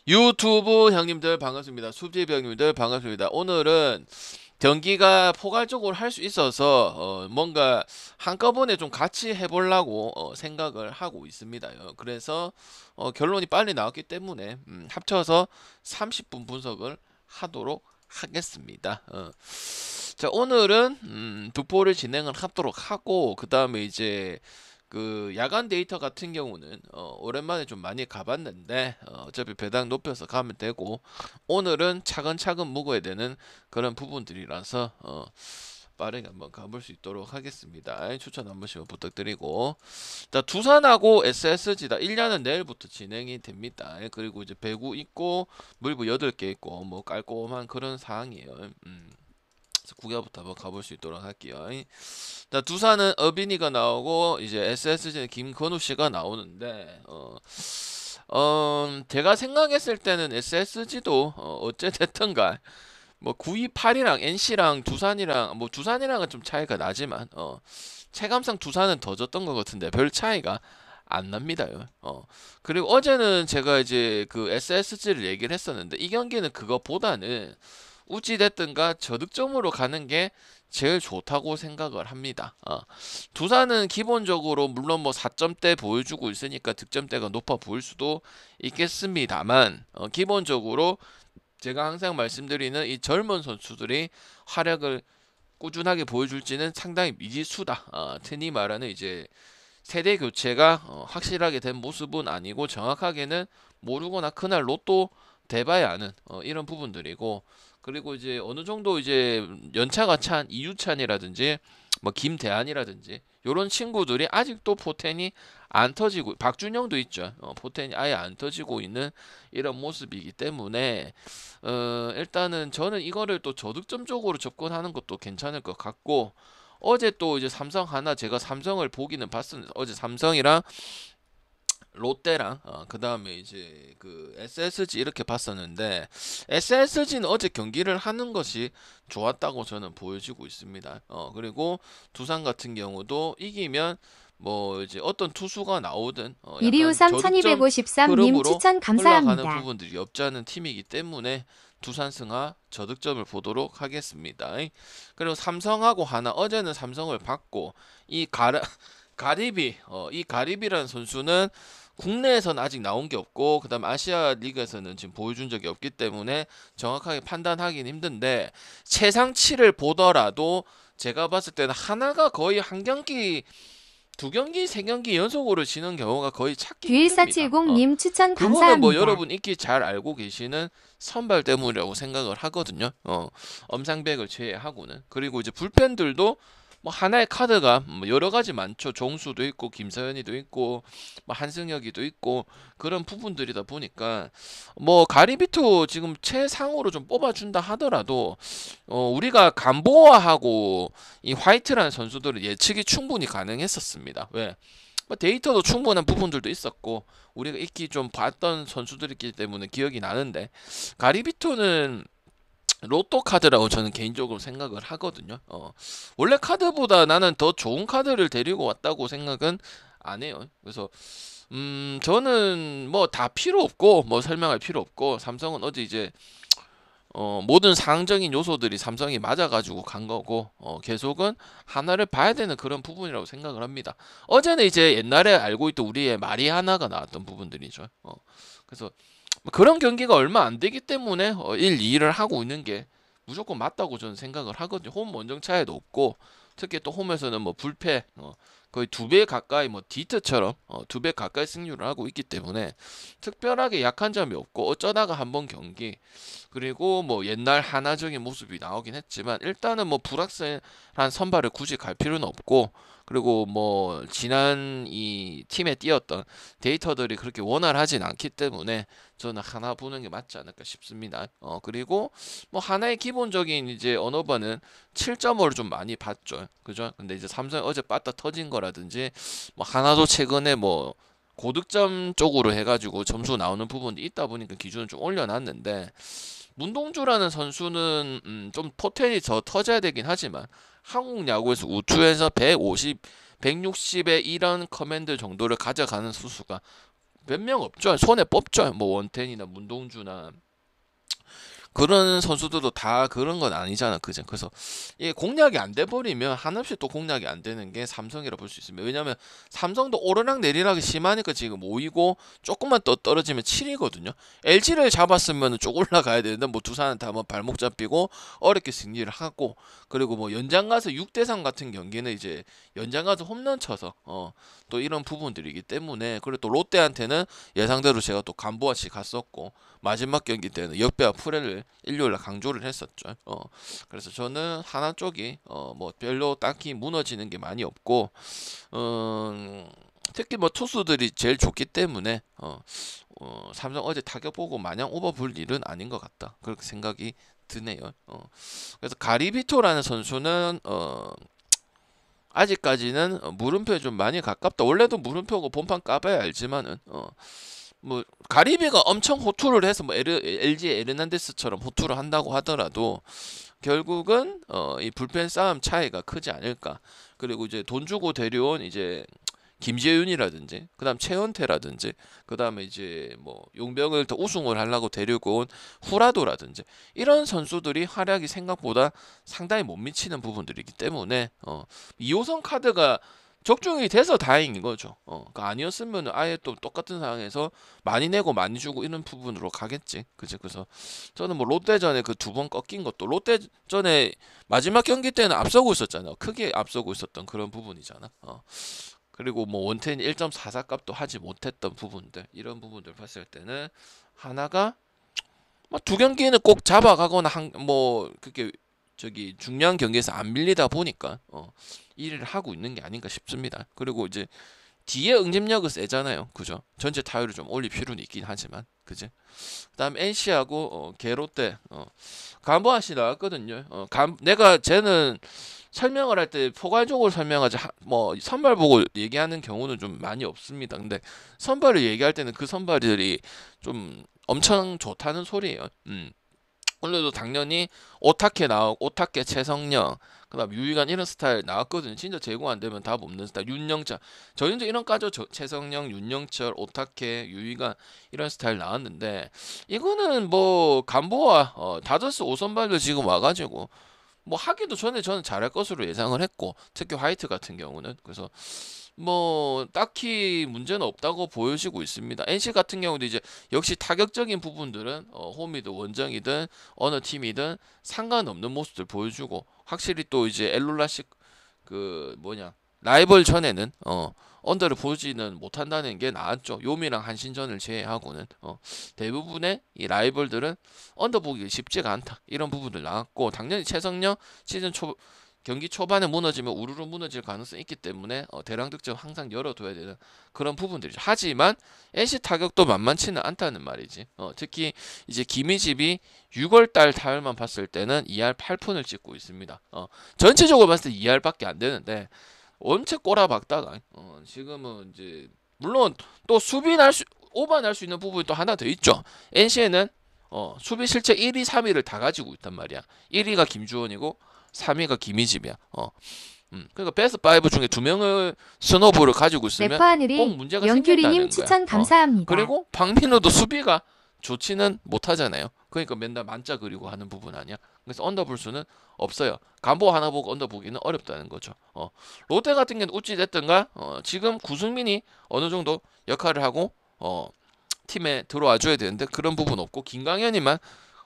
유튜브 형님들 반갑습니다. 수집 형님들 반갑습니다. 오늘은 경기가 포괄적으로 할 수 있어서 뭔가 한꺼번에 좀 같이 해보려고 생각을 하고 있습니다. 그래서 결론이 빨리 나왔기 때문에 합쳐서 30분 분석을 하도록 하겠습니다. 자, 오늘은 득보를 진행을 하도록 하고, 그 다음에 이제 그 야간 데이터 같은 경우는 오랜만에 좀 많이 가봤는데 어차피 배당 높여서 가면 되고, 오늘은 차근차근 묵어야 되는 그런 부분들이라서 빠르게 한번 가볼 수 있도록 하겠습니다. 추천 한 번씩 부탁드리고, 자, 두산하고 SSG다. 1년은 내일부터 진행이 됩니다. 그리고 이제 배구 있고 물부 8개 있고 뭐 깔끔한 그런 상황이에요. 그래서 9개부터 한번 가볼 수 있도록 할게요. 자, 두산은 어빈이가 나오고 이제 SSG는 김건우 씨가 나오는데 제가 생각했을 때는 SSG도 어째 됐던가 뭐 928이랑 NC랑 두산이랑 뭐 두산이랑은 좀 차이가 나지만 체감상 두산은 더 졌던 것 같은데 별 차이가 안 납니다요. 그리고 어제는 제가 이제 그 SSG를 얘기를 했었는데 이 경기는 그거보다는 우찌됐든가 저득점으로 가는 게 제일 좋다고 생각을 합니다. 두산은 기본적으로 물론 뭐 4점대 보여주고 있으니까 득점대가 높아 보일 수도 있겠습니다만 기본적으로 제가 항상 말씀드리는 이 젊은 선수들이 활약을 꾸준하게 보여줄지는 상당히 미지수다. 흔히 말하는 이제 세대 교체가 확실하게 된 모습은 아니고 정확하게는 모르거나 그날 로또 대봐야 아는 이런 부분들이고, 그리고 이제 어느 정도 이제 연차가 찬 이유찬이라든지 뭐 김대한이라든지 요런 친구들이 아직도 포텐이 안 터지고, 박준영도 있죠. 포텐이 아예 안 터지고 있는 이런 모습이기 때문에 일단은 저는 이거를 또 저득점 쪽으로 접근하는 것도 괜찮을 것 같고, 어제 또 이제 삼성 하나 제가 삼성을 보기는 봤습니다. 어제 삼성이랑 롯데랑 그 다음에 이제 그 SSG 이렇게 봤었는데 SSG는 어제 경기를 하는 것이 좋았다고 저는 보여지고 있습니다. 그리고 두산 같은 경우도 이기면 뭐 이제 어떤 투수가 나오든 약간 이리우삼 저득점 1253님 흐름으로 추천 흘러가는 감사합니다. 부분들이 없지 않은 팀이기 때문에 두산 승하 저득점을 보도록 하겠습니다. 그리고 삼성하고 하나, 어제는 삼성을 봤고 이 가리비 이 가리비라는 선수는 국내에서는 아직 나온 게 없고 그다음 아시아 리그에서는 지금 보여준 적이 없기 때문에 정확하게 판단하기는 힘든데, 최상치를 보더라도 제가 봤을 때는 하나가 거의 한 경기, 두 경기, 세 경기 연속으로 지는 경우가 거의 찾기 힘듭니다. 9140님 추천 그거는 뭐 감사합니다. 여러분 익히 잘 알고 계시는 선발 때문이라고 생각을 하거든요. 엄상백을 제외하고는. 그리고 이제 불펜들도 뭐 하나의 카드가 뭐 여러 가지 많죠. 종수도 있고 김서현이도 있고 뭐 한승혁이도 있고 그런 부분들이다 보니까 뭐 가리비토 지금 최상으로 좀 뽑아준다 하더라도 우리가 감보아하고 이 화이트라는 선수들은 예측이 충분히 가능했었습니다. 왜? 뭐 데이터도 충분한 부분들도 있었고 우리가 익히 좀 봤던 선수들이기 때문에 기억이 나는데, 가리비토는 로또 카드라고 저는 개인적으로 생각을 하거든요. 원래 카드보다 나는 더 좋은 카드를 데리고 왔다고 생각은 안 해요. 그래서 저는 뭐 다 필요 없고 뭐 설명할 필요 없고, 삼성은 어제 이제 모든 상황적인 요소들이 삼성이 맞아가지고 간 거고, 계속은 하나를 봐야 되는 그런 부분이라고 생각을 합니다. 어제는 이제 옛날에 알고 있던 우리의 말이 하나가 나왔던 부분들이죠. 그래서 그런 경기가 얼마 안 되기 때문에 1, 2를 하고 있는 게 무조건 맞다고 저는 생각을 하거든요. 홈 원정 차이도 없고, 특히 또 홈에서는 뭐 불패 거의 2배 가까이, 뭐 디트처럼 2배 가까이 승률을 하고 있기 때문에 특별하게 약한 점이 없고, 어쩌다가 한번 경기, 그리고 뭐 옛날 하나적인 모습이 나오긴 했지만 일단은 뭐 불확실한 선발을 굳이 갈 필요는 없고, 그리고 뭐 지난 이 팀에 뛰었던 데이터들이 그렇게 원활하진 않기 때문에 저는 하나 보는 게 맞지 않을까 싶습니다. 그리고 뭐 하나의 기본적인 이제 언어반은 7.5를 좀 많이 봤죠. 그죠? 근데 이제 삼성이 어제 빠따 터진 거라든지 뭐 하나도 최근에 뭐 고득점 쪽으로 해가지고 점수 나오는 부분이 있다 보니까 기준을 좀 올려놨는데, 문동주라는 선수는 좀 포텐이 더 터져야 되긴 하지만 한국 야구에서 우투에서 150, 160의 이런 커맨드 정도를 가져가는 수수가 몇 명 없죠. 손에 뽑죠. 뭐 원텐이나 문동주나 그런 선수들도 다 그런 건 아니잖아, 그죠? 그래서 이게 공략이 안 돼 버리면 한없이 또 공략이 안 되는 게 삼성이라 볼 수 있습니다. 왜냐면 삼성도 오르락 내리락이 심하니까 지금 5위고 조금만 더 떨어지면 7위거든요. LG를 잡았으면 쭉 올라가야 되는데 뭐 두산한테 한번 발목 잡히고 어렵게 승리를 하고, 그리고 뭐 연장 가서 6대3 같은 경기는 이제 연장 가서 홈런 쳐서 또 이런 부분들이기 때문에, 그리고 또 롯데한테는 예상대로 제가 또 간보아치 갔었고 마지막 경기 때는 역배와 프레를 일요일날 강조를 했었죠. 그래서 저는 하나 쪽이 뭐 별로 딱히 무너지는 게 많이 없고, 특히 뭐 투수들이 제일 좋기 때문에 삼성 어제 타격 보고 마냥 오버 볼 일은 아닌 것 같다, 그렇게 생각이 드네요. 그래서 가리비토라는 선수는 아직까지는 물음표에 좀 많이 가깝다. 원래도 물음표고 본판 까봐야 알지만은 뭐 가리비가 엄청 호투를 해서 뭐 LG 에르난데스처럼 호투를 한다고 하더라도 결국은 이 불펜 싸움 차이가 크지 않을까. 그리고 이제 돈 주고 데려온 이제 김재윤이라든지 그다음 최원태라든지 그다음에 이제 뭐 용병을 더 우승을 하려고 데리고 온 후라도라든지 이런 선수들이 활약이 생각보다 상당히 못 미치는 부분들이기 때문에 2호선 카드가 적중이 돼서 다행인 거죠. 그러니까 아니었으면 아예 또 똑같은 상황에서 많이 내고 많이 주고 이런 부분으로 가겠지. 그지? 그래서 저는 뭐 롯데전에 그 두 번 꺾인 것도 롯데전에 마지막 경기 때는 앞서고 있었잖아. 크게 앞서고 있었던 그런 부분이잖아. 그리고 뭐 원텐 1.44 값도 하지 못했던 부분들, 이런 부분들 봤을 때는 하나가 뭐 두 경기는 꼭 잡아가거나 뭐 그렇게 저기 중요한 경기에서 안 밀리다 보니까 일을 하고 있는 게 아닌가 싶습니다. 그리고 이제 뒤에 응집력은 세잖아요, 그죠? 전체 타율을 좀 올릴 필요는 있긴 하지만, 그지? 그다음 NC하고 게롯데 간보아씨 나왔거든요. 내가 쟤는 설명을 할 때 포괄적으로 설명하지 뭐 선발 보고 얘기하는 경우는 좀 많이 없습니다. 근데 선발을 얘기할 때는 그 선발들이 좀 엄청 좋다는 소리예요. 오늘도 당연히 오타케 나오고 오타케 최성령 그다음 유희관 이런 스타일 나왔거든요. 진짜 제공 안 되면 답 없는 스타일. 윤영철 저희도 이런 까죠. 최성령, 윤영철, 오타케, 유희관 이런 스타일 나왔는데 이거는 뭐 간보와 다저스 5선발도 지금 와가지고 뭐 하기도 전에 저는 잘할 것으로 예상을 했고, 특히 화이트 같은 경우는 그래서 뭐 딱히 문제는 없다고 보여지고 있습니다. NC 같은 경우도 이제 역시 타격적인 부분들은 홈이든 원정이든 어느 팀이든 상관없는 모습들 보여주고, 확실히 또 이제 엘룰라식 그 뭐냐 라이벌 전에는 언더를 보지는 못한다는 게 나았죠. 요미랑 한신전을 제외하고는 대부분의 이 라이벌들은 언더 보기 쉽지가 않다, 이런 부분들 나왔고, 당연히 최성령 시즌 초 경기 초반에 무너지면 우르르 무너질 가능성이 있기 때문에 대량 득점 항상 열어둬야 되는 그런 부분들이죠. 하지만 NC 타격도 만만치는 않다는 말이지. 특히 이제 김희집이 6월달 타율만 봤을 때는 2할 8푼을 찍고 있습니다. 전체적으로 봤을 때 2할밖에 안 되는데 원체 꼬라박다가 지금은 이제 물론 또 오반할 수 있는 부분이 또 하나 더 있죠. NC에는 수비 실책 1위, 3위를 다 가지고 있단 말이야. 1위가 김주원이고 3위가 김희집이야. 그러니까 베스트 5 중에 2명을 스노브를 가지고 있으면 래퍼 하늘이 꼭 문제가 영규리님 생긴다는 거야. 추천 감사합니다. 그리고 박민호도 수비가 좋지는 못하잖아요. 그러니까 맨날 만짜 그리고 하는 부분 아니야. 그래서 언더 볼 수는 없어요. 간보 하나 보고 언더 보기는 어렵다는 거죠. 롯데 같은 경우는 어찌 됐든가 지금 구승민이 어느 정도 역할을 하고 팀에 들어와 줘야 되는데 그런 부분 없고 김강현이만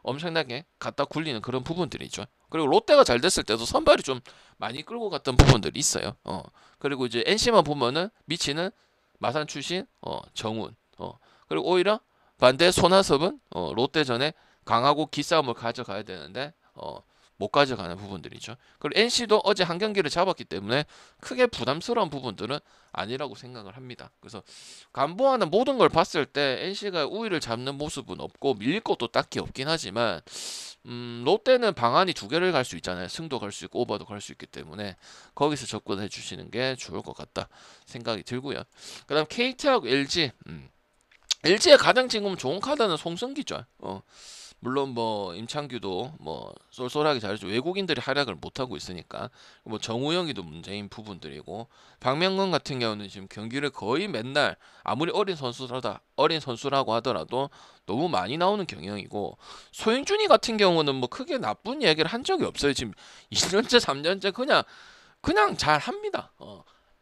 엄청나게 갖다 굴리는 그런 부분들이죠. 그리고 롯데가 잘 됐을 때도 선발이 좀 많이 끌고 갔던 부분들이 있어요. 그리고 이제 NC만 보면은 미치는 마산 출신 정훈. 그리고 오히려 반대 손아섭은 롯데전에 강하고 기싸움을 가져가야 되는데 못 가져가는 부분들이죠. 그리고 NC도 어제 한 경기를 잡았기 때문에 크게 부담스러운 부분들은 아니라고 생각을 합니다. 그래서 간보하는 모든 걸 봤을 때 NC가 우위를 잡는 모습은 없고 밀릴 것도 딱히 없긴 하지만 롯데는 방안이 두 개를 갈 수 있잖아요. 승도 갈 수 있고 오버도 갈 수 있기 때문에 거기서 접근해 주시는 게 좋을 것 같다 생각이 들고요. 그 다음 KT하고 LG LG의 가장 지금 좋은 카드는 송승기죠. 물론 뭐 임창규도 뭐 쏠쏠하게 잘해줘. 외국인들이 활약을 못 하고 있으니까 뭐 정우영이도 문제인 부분들이고 박명건 같은 경우는 지금 경기를 거의 맨날 아무리 어린 선수라고 하더라도 너무 많이 나오는 경향이고 소영준이 같은 경우는 뭐 크게 나쁜 얘기를 한 적이 없어요. 지금 2년째 3년째 그냥 잘 합니다.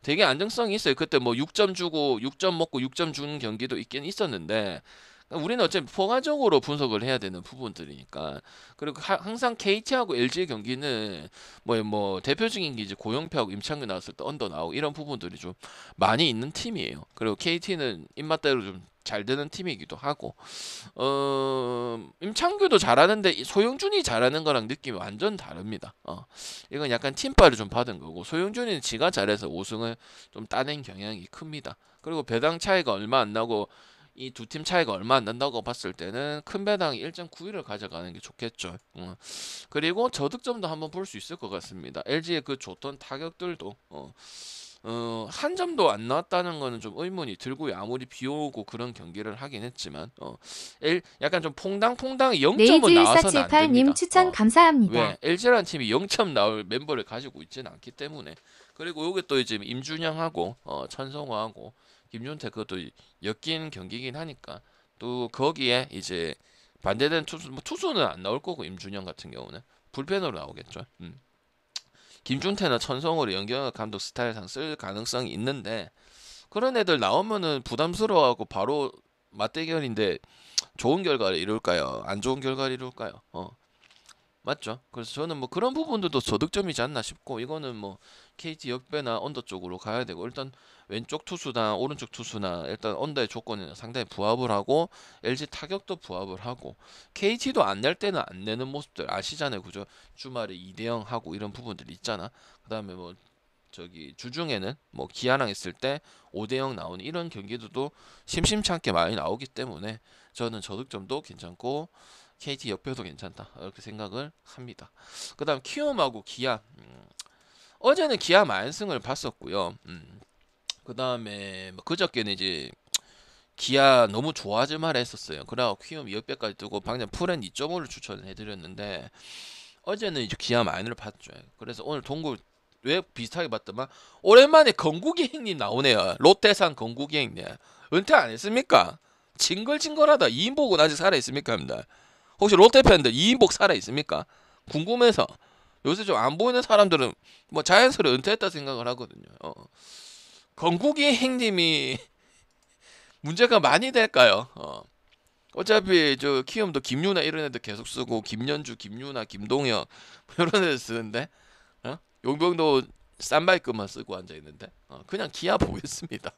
되게 안정성이 있어요. 그때 뭐 6점 주고 6점 먹고 6점 주는 경기도 있긴 있었는데 우리는 어차피 포괄적으로 분석을 해야 되는 부분들이니까. 그리고 항상 KT하고 LG의 경기는 뭐 대표적인 게 이제 고영표하고 임창규 나왔을 때 언더 나오고 이런 부분들이 좀 많이 있는 팀이에요. 그리고 KT는 입맛대로 좀 잘 되는 팀이기도 하고 임창규도 잘하는데 소영준이 잘하는 거랑 느낌이 완전 다릅니다. 이건 약간 팀파를 좀 받은 거고 소영준이는 지가 잘해서 우승을 좀 따낸 경향이 큽니다. 그리고 배당 차이가 얼마 안 나고 이 두 팀 차이가 얼마 안 난다고 봤을 때는 큰 배당이 1.91을 가져가는 게 좋겠죠. 그리고 저득점도 한번 볼 수 있을 것 같습니다. LG의 그 좋던 타격들도 한 점도 안 나왔다는 거는 좀 의문이 들고요. 아무리 비 오고 그런 경기를 하긴 했지만 약간 좀 퐁당퐁당 0점은 나와서는 안 됩니다. 네이즈1478님 추천 감사합니다. 왜 LG라는 팀이 0점 나올 멤버를 가지고 있지는 않기 때문에. 그리고 요게 또 이제 임준영하고 천성호하고 김준태 그것도 엮인 경기긴 하니까 또 거기에 이제 반대되는 투수 뭐 투수는 안 나올 거고 임준영 같은 경우는 불펜으로 나오겠죠. 김준태나 천성호를 연경혁 감독 스타일상 쓸 가능성이 있는데 그런 애들 나오면은 부담스러워하고 바로 맞대결인데 좋은 결과를 이룰까요? 안 좋은 결과를 이룰까요? 맞죠? 그래서 저는 뭐 그런 부분들도 저득점이지 않나 싶고 이거는 뭐 KT 역배나 언더 쪽으로 가야 되고 일단 왼쪽 투수나 오른쪽 투수나 일단 언더의 조건에는 상당히 부합을 하고 LG 타격도 부합을 하고 KT도 안 낼 때는 안 내는 모습들 아시잖아요, 그죠? 주말에 2대0 하고 이런 부분들 있잖아. 그다음에 뭐 저기 주중에는 뭐 기아랑 있을 때 5대0 나오는 이런 경기들도 심심치 않게 많이 나오기 때문에 저는 저득점도 괜찮고 KT 역배도 괜찮다 이렇게 생각을 합니다. 그다음 키움하고 기아 어제는 기아 만승을 봤었고요. 그다음에 뭐 그저께는 이제 기아 너무 좋아지 말라 했었어요. 그래갖고 키움 역배까지 뜨고 방금 풀엔 2.5를 추천을 해드렸는데 어제는 이제 기아 마이너를 봤죠. 그래서 오늘 동굴 왜 비슷하게 봤더만 오랜만에 건국이 형님 나오네요. 롯데산 건국이 형님 은퇴 안 했습니까? 징글징글하다. 이인복은 아직 살아 있습니까, 합니다. 혹시 롯데 팬들 이인복 살아 있습니까? 궁금해서 요새 좀 안 보이는 사람들은 뭐 자연스레 은퇴했다 생각을 하거든요. 건국이 형님이 문제가 많이 될까요? 어차피 저 키움도 김유나 이런 애들 계속 쓰고 김연주, 김유나, 김동혁 이런 애들 쓰는데 용병도 쌈바이크만 쓰고 앉아 있는데 그냥 기아 보겠습니다.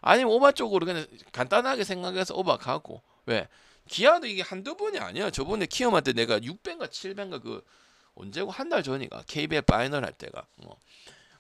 아니면 오바 쪽으로 그냥 간단하게 생각해서 오바 가고 왜 기아도 이게 한두 번이 아니야. 저번에 키움한테 내가 6배인가 7배인가 그 언제고 한 달 전이가 KBL 파이널 할 때가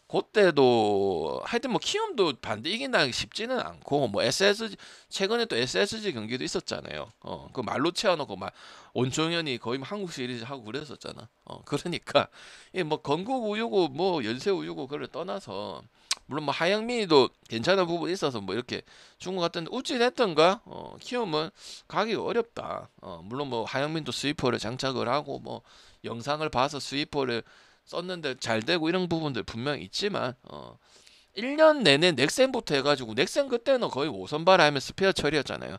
그때도 하여튼 뭐 키움도 반대 이긴다는 게 쉽지는 않고 뭐 SSG 최근에 또 SSG 경기도 있었잖아요. 그 말로 채워놓고 막 온종현이 거의 뭐 한국 시리즈 하고 그랬었잖아. 그러니까 이뭐 건국 우유고 뭐 연세 우유고 그걸 떠나서 물론 뭐 하영민이도 괜찮은 부분이 있어서 뭐 이렇게 준 것 같은데 어찌됐든가 키움은 가기가 어렵다. 물론 뭐 하영민도 스위퍼를 장착을 하고 뭐 영상을 봐서 스위퍼를 썼는데 잘 되고 이런 부분들 분명히 있지만 1년 내내 넥센부터 해가지고 넥센 그때는 거의 5선발 하면 스페어 처리였잖아요.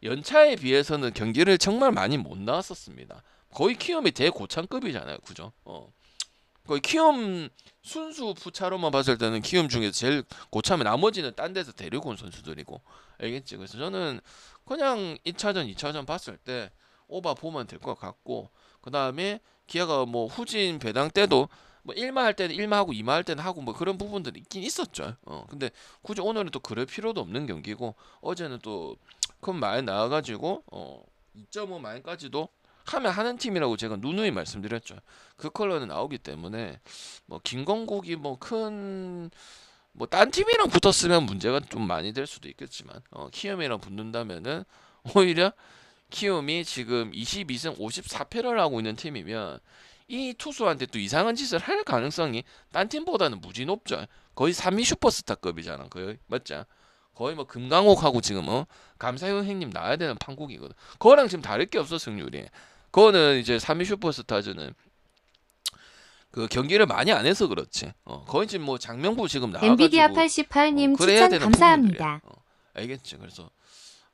연차에 비해서는 경기를 정말 많이 못 나왔었습니다. 거의 키움이 대고참급이잖아요, 그죠? 거의 키움 순수 푸차로만 봤을 때는 키움 중에서 제일 고참에 나머지는 딴 데서 데리고 온 선수들이고 알겠지? 그래서 저는 그냥 1차전, 2차전 봤을 때 오바 보면 될 것 같고 그 다음에 기아가 뭐 후진 배당 때도 뭐 1마 할 때는 1마 하고 2마 할 때는 하고 뭐 그런 부분들이 있긴 있었죠. 근데 굳이 오늘은 또 그럴 필요도 없는 경기고 어제는 또 큰 마에 나와가지고 2.5 마일까지도 하면 하는 팀이라고 제가 누누이 말씀드렸죠. 그 컬러는 나오기 때문에 뭐 김건국이 뭐 큰 뭐 딴 팀이랑 붙었으면 문제가 좀 많이 될 수도 있겠지만 키움이랑 붙는다면은 오히려 키움이 지금 22승 54패를 하고 있는 팀이면 이 투수한테 또 이상한 짓을 할 가능성이 딴 팀보다는 무지 높죠. 거의 3위 슈퍼스타급이잖아. 거의 맞죠? 거의 뭐 금강옥하고 지금 감사형 형님 나와야 되는 판국이거든. 그거랑 지금 다를 게 없어 승률이. 그거는 이제 3위 슈퍼스타즈는 그 경기를 많이 안 해서 그렇지. 거의 지금 뭐 장명부 지금 엔비디아 나와가지고 88님 그래야 추천 되는 부분들이야. 감사합니다. 알겠지? 그래서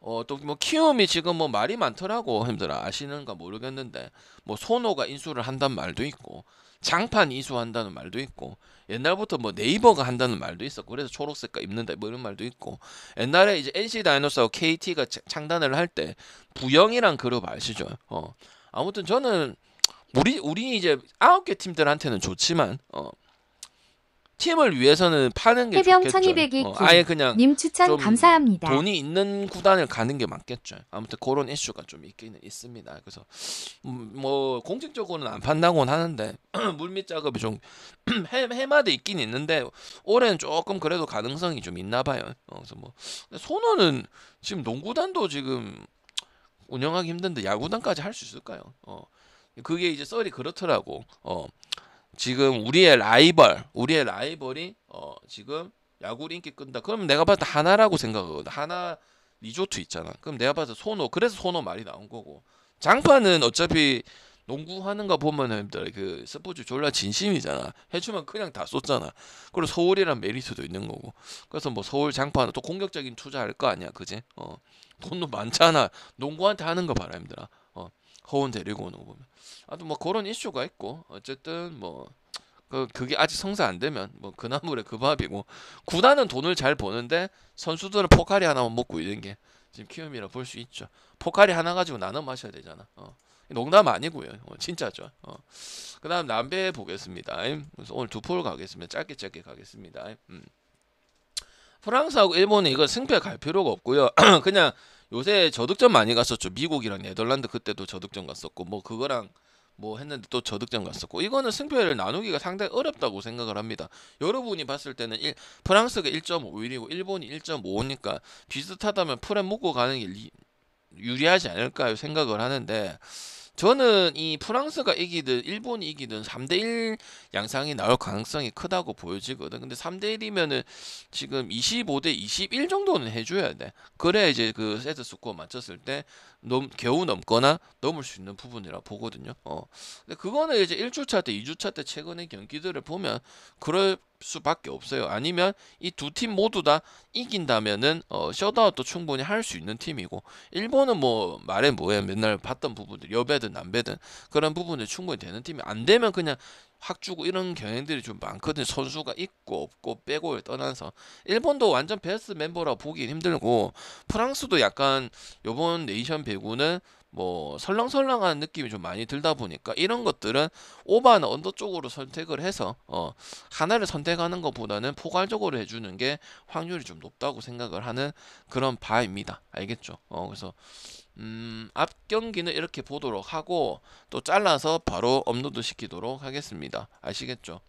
또 뭐 키움이 지금 뭐 말이 많더라고. 힘들어 아시는가 모르겠는데 뭐 손호가 인수를 한다는 말도 있고 장판 이수한다는 말도 있고 옛날부터 뭐 네이버가 한다는 말도 있었고 그래서 초록색깔 입는다 뭐 이런 말도 있고 옛날에 이제 NC 다이노스하고 KT가 창단을 할 때 부영이란 그룹 아시죠? 아무튼 저는 우리 이제 9개 팀들한테는 좋지만 팀을 위해서는 파는 게 해병 좋겠죠. 1202 아예 그냥 님 추천 좀 감사합니다. 돈이 있는 구단을 가는 게 맞겠죠. 아무튼 그런 이슈가 좀 있기는 있습니다. 그래서 뭐 공식적으로는 안 판다고는 하는데 물밑 작업이 좀 해마다 있긴 있는데 올해는 조금 그래도 가능성이 좀 있나 봐요. 그래서 뭐 손호는 지금 농구단도 지금 운영하기 힘든데 야구단까지 할 수 있을까요? 그게 이제 썰이 그렇더라고. 지금 우리의 라이벌이 지금 야구를 인기 끈다. 그럼 내가 봤을 때 하나라고 생각하거든. 하나 리조트 있잖아. 그럼 내가 봤을 때 손호. 그래서 손호 말이 나온 거고. 장파는 어차피 농구하는 거 보면은 그 스포츠 졸라 진심이잖아. 해주면 그냥 다 쏟잖아. 그리고 서울이란 메리트도 있는 거고. 그래서 뭐 서울 장파는 또 공격적인 투자할 거 아니야, 그지? 돈도 많잖아. 농구한테 하는 거 봐라, 힘들아. 허운 데리고 오는 거 보면. 아또 뭐 그런 이슈가 있고 어쨌든 뭐 그게 아직 성사 안 되면 뭐 그나물의 그 밥이고 구단은 돈을 잘 버는데 선수들은 포카리 하나만 먹고 있는 게 지금 키움이라 볼 수 있죠. 포카리 하나 가지고 나눠 마셔야 되잖아. 농담 아니고요. 진짜죠. 그다음 남배 보겠습니다. 그래서 오늘 두 폴 가겠습니다. 짧게 가겠습니다. 프랑스하고 일본은 이거 승패 갈 필요가 없고요. 그냥 요새 저득점 많이 갔었죠. 미국이랑 네덜란드 그때도 저득점 갔었고 뭐 그거랑 뭐 했는데 또 저득점 갔었고 이거는 승패를 나누기가 상당히 어렵다고 생각을 합니다. 여러분이 봤을 때는 프랑스가 1.51이고 일본이 1.55니까 비슷하다면 풀에 묶고 가는 게 유리하지 않을까요? 생각을 하는데 저는 이 프랑스가 이기든 일본이 이기든 3대1 양상이 나올 가능성이 크다고 보여지거든. 근데 3대1이면은 지금 25대 21 정도는 해줘야 돼. 그래야 이제 그 세트 스코어 맞췄을 때 겨우 넘거나 넘을 수 있는 부분이라 보거든요. 근데 그거는 이제 1주차 때, 2주차 때 최근의 경기들을 보면 그럴 수밖에 없어요. 아니면 이 두 팀 모두 다 이긴다면은 셧아웃도 충분히 할 수 있는 팀이고 일본은 뭐 말해 뭐해 맨날 봤던 부분들 여배든 남배든 그런 부분들 충분히 되는 팀이 안 되면 그냥 확 주고 이런 경향들이 좀 많거든요. 선수가 있고 없고 빼고를 떠나서 일본도 완전 베스트 멤버라 보기 힘들고 프랑스도 약간 요번 네이션 배구는 뭐 설렁설렁한 느낌이 좀 많이 들다 보니까 이런 것들은 오바나 언더 쪽으로 선택을 해서 하나를 선택하는 것보다는 포괄적으로 해주는 게 확률이 좀 높다고 생각을 하는 그런 바입니다. 알겠죠? 그래서 앞 경기는 이렇게 보도록 하고 또 잘라서 바로 업로드 시키도록 하겠습니다. 아시겠죠?